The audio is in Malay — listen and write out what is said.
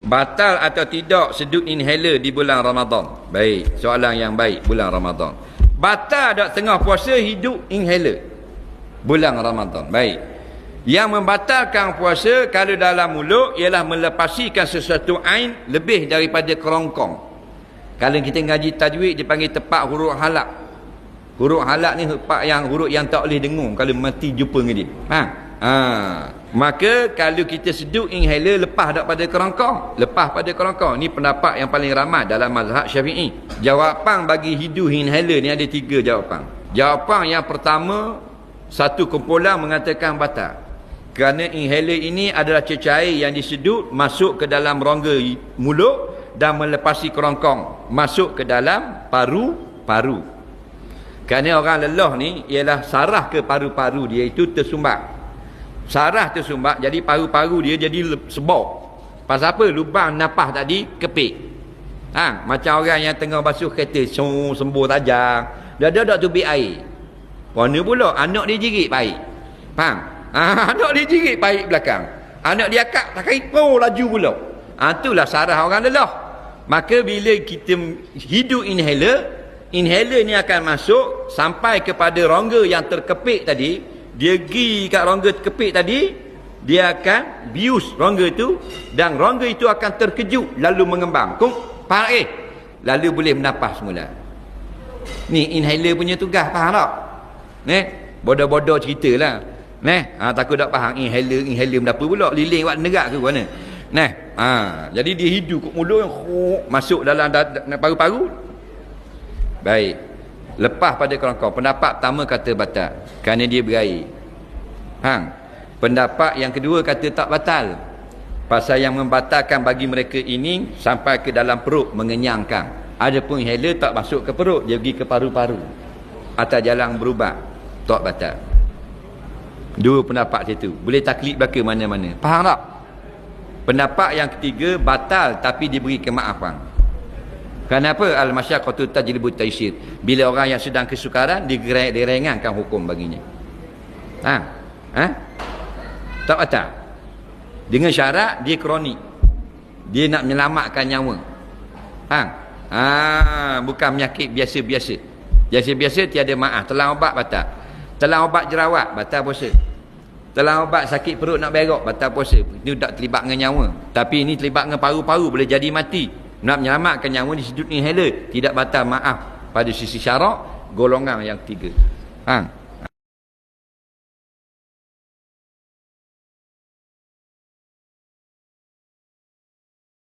batal atau tidak sedut inhaler di bulan Ramadan? Baik, soalan yang baik. Bulan Ramadan batal tak tengah puasa hidup inhaler bulan Ramadan? Baik, yang membatalkan puasa kalau dalam mulut ialah melepasikan sesuatu ain lebih daripada kerongkong. Kalau kita ngaji tajwid dipanggil tepat huruf halak. Huruf halak ni huruf yang tak boleh dengung kalau mati jumpa dengan dia. Maka kalau kita sedut inhaler lepas daripada kerongkong, lepas pada kerongkong. Ni pendapat yang paling ramai dalam mazhab Syafi'i. Jawapan bagi hidup inhaler ni ada 3 jawapan. Jawapan yang pertama, satu kumpulan mengatakan batal. Kerana inhaler ini adalah cecair yang disedut masuk ke dalam rongga mulut dan melepasi kerongkong masuk ke dalam paru-paru. Kerana orang lelah ni ialah saraf ke paru-paru dia itu tersumbat. Saraf tersumbat, jadi paru-paru dia jadi sebab. Pasal apa? Lubang napas tadi kepit. Macam orang yang tengah basuh kereta sembuh tajam, dah tubik air. Mana pula anak dia jerit baik. Faham? Anak dia jerit baik belakang. Anak dia akak tak kait laju pula. Itulah saraf orang lelah. Maka bila kita hidup inhaler ni akan masuk sampai kepada rongga yang terkepit tadi. Dia pergi kat rongga terkepit tadi, dia akan bius rongga itu, dan rongga itu akan terkejut lalu mengembang. Faham lalu boleh menafas semula. Ni inhaler punya tugas, faham tak? Bodoh-bodoh ceritalah. Takut tak faham inhaler menapa pula, liling buat nerak ke mana. Jadi dia hidup kat mulut masuk dalam paru-paru. Baik. Lepas pada kerongkong, pendapat pertama kata batal kerana dia berair. Pendapat yang kedua kata tak batal. Pasal yang membatalkan bagi mereka ini sampai ke dalam perut, mengenyangkan. Adapun inhaler tak masuk ke perut, dia pergi ke paru-paru atas jalan berubat, tak batal. Dua pendapat itu. Boleh taklid belaka mana-mana. Faham tak? Pendapat yang ketiga batal tapi diberi kemaafan. Kenapa? Al-masyaqqatu tajlibu taysir. Bila orang yang sedang kesukaran diringankan hukum baginya. Tak batal. Dengan syarat dia kronik. Dia nak menyelamatkan nyawa. Bukan penyakit biasa-biasa. Biasa-biasa tiada maaf. Telan obat batal. Telan obat jerawat batal puasa. Telan obat sakit perut nak berak batal puasa. Itu tak terlibat dengan nyawa. Tapi ini terlibat dengan paru-paru, boleh jadi mati. Nak menyelamatkan nyawa disedut inhaler, tidak batal, maaf pada sisi syarak golongan yang ketiga.